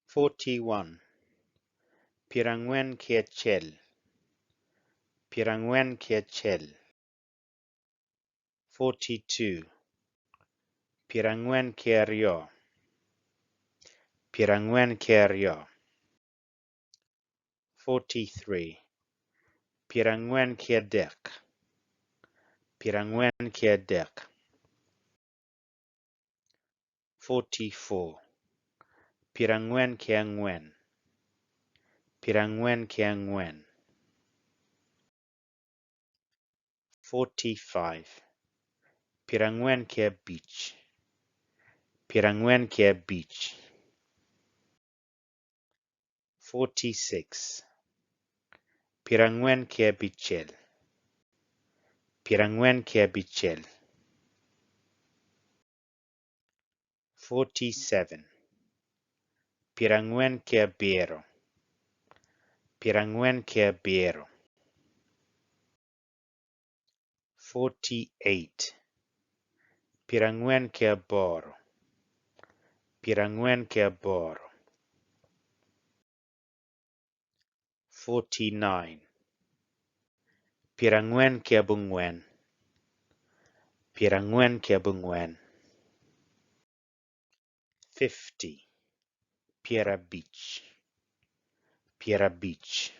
41. Pirangwen kia chel. Pirangwen kia chel. 42. Pirangwen kia rio. Pirangwen kia rio. 43. Pirangwen kia dek. Pirangwen kia dek. 44. Pirangwen kia ngwen. Pirangwen kia ngwen. 45. Pirangwen kia beach. Pirangwen kia beach. 46. Pirangwen kia bichel. Pirangwen kia bichel. 47. Pirangwen kia biero. Pirangwen kia biero. 48. Pirangwen kia boro. Pirangwen kia boro. 49. Pirangwen kia bungwen. Pirangwen kia bungwen. 50. Piera beach. Piera beach.